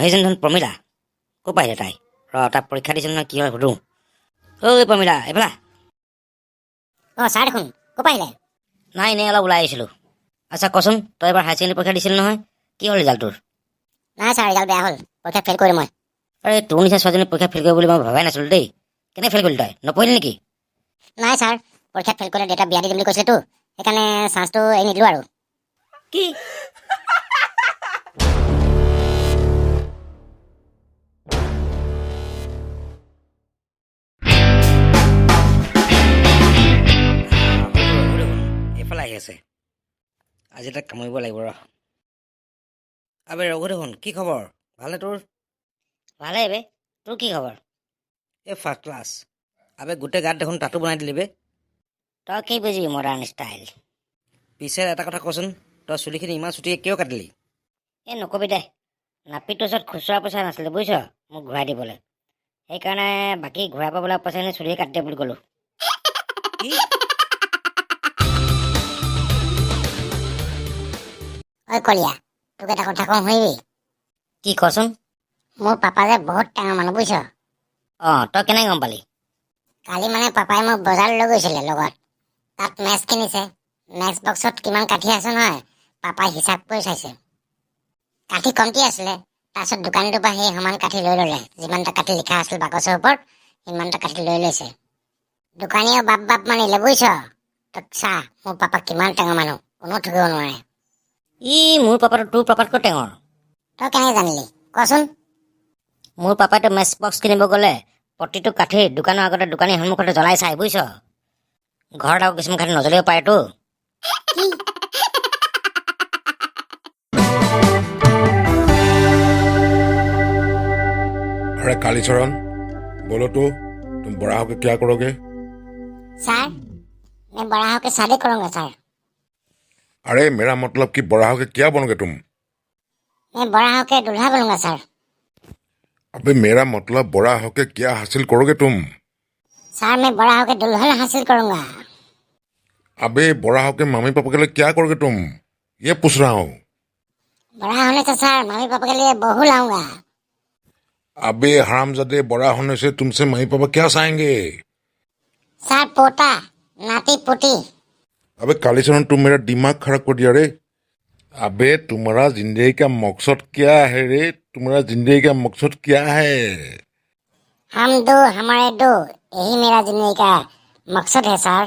সেইজন প্ৰমিলা ক'ৰ পৰা আহিলে তাই তাক পৰীক্ষা দিছিল নহয় কি হয় সুধো ঐ প্ৰমিলা এইফালা ছাৰ দেখোন ক'ৰ পৰা আহিলে? নাই এনেই অলপ ওলাই আহিছিলোঁ আচ্ছা কচোন তই এবাৰ হায়াৰ ছেকেণ্ডেৰী পৰীক্ষা দিছিল নহয় কি হ'ল ৰিজাল্ট তোৰ নাই ছাৰ, ৰিজাল্ট বেয়া হ'ল, পৰীক্ষা ফেইল কৰিলোঁ মই। আৰে তোৰ নিচিনা ছোৱালীজনী পৰীক্ষা ফেইল কৰিব বুলি মই ভবাই নাছিলোঁ দেই কেনে ফেইল কৰিলি তই নপঢ়িলি নেকি নাই ছাৰ, পৰীক্ষাত ফেইল কৰিলে দেউতা বিয়া দি দিম বুলি কৈছিলেতো, সেইকাৰণে চান্সটো এৰি নিদিলোঁ আৰু। কি এইফালে আহি আছে আজি তাক কামুৰিব লাগিব ৰ আবে ৰঘু দেখোন কি খবৰ ভালনে তোৰ ভালেই বে, তোৰ কি খবৰ? এই ফাৰ্ষ্ট ক্লাছ আবে গোটেই গাত দেখোন তাতো বনাই দিলি বে তই কি বুজিবি মডাৰ্ণ ষ্টাইল? পিছে এটা কথা কচোন তই চুলিখিনি ইমান চুটিয়ে কিয় কাটিলি এই নকবি দে, নাপিতৰ ওচৰত খুচুৰা পইচা নাছিলে বুজিছ মোক ঘূৰাই দিবলৈ, সেইকাৰণে বাকী ঘূৰাই পাবলৈ পইচাখিনি চুলিয়ে কাটি দে বুলি ক'লোঁ। কি ঐ কলীয়া, তোক এটা কথা কওঁ শুনিবি? কি কচোন মোৰ পাপা যে বহুত টেঙৰ মানুহ বুজিছ। তই কেনেকৈ গম পালি কালি মানে পাপাই মোক বজাৰলৈ লৈ গৈছিলে লগত, তাত মেচ কিনিছে, মেচ বক্সত কিমান কাঠি আছে নহয় পাপাই হিচাপ কৰি চাইছে, কাঠি কমটি আছিলে, তাৰপিছত দোকানীটোৰ পৰা সেই সমান কাঠি লৈ ল'লে, যিমানটা কাঠি লিখা আছিল বাকচৰ ওপৰত সিমানটা কাঠি লৈ লৈছে। দোকানীয়েও বাপ বাপ মানিলে বুজিছ। তই চা মোৰ পাপা কিমান টেঙৰ মানুহ, কোনো ঠগিব নোৱাৰে। মোৰ পাপাটো তোৰ পাপাতকৈ টেঙৰ তই কেনেকৈ জানিলি কচোন? মোৰ পাপাইতো মেচ বক্স কিনিব গ'লে প্ৰতিটো কাঠি দোকানৰ আগতে দোকানী সন্মুখতে জ্বলাই চাই বুজিছ ঘৰত আকৌ কিছুমান কাঠি নজ্বলিব পাৰেতো अरे कालीचरण बोलो तो तुम बड़ा होकर क्या करोगे? सर मैं बड़ा होकर शादी करूंगा सर। अरे मेरा मतलब कि बड़ा होकर क्या बनोगे तुम? मैं बड़ा होकर दूल्हा बनूंगा सर। अबे मेरा मतलब बड़ा होकर क्या हासिल करोगे तुम? सर मैं बड़ा होकर दुल्हन हासिल करूंगा। अबे बड़ा होकर मम्मी पापा के लिए क्या करोगे तुम, ये पूछ रहा हूँ। बड़ा होने से सर मम्मी पापा के लिए बहू लाऊंगा। अबे हरामजादे, बड़ा होने से तुमसे मम्मी पापा क्या चाहेंगे? सर पोता नाती पोती। अबे कालीचरण तुम मेरा दिमाग खराब कर दिया रे। अबे तुम्हारा जिंदगी का मकसद क्या है रे? तुम्हारा जिंदगी का मकसद क्या है? हम दो हमारे दो, यही मेरा जिंदगी का मकसद है सर।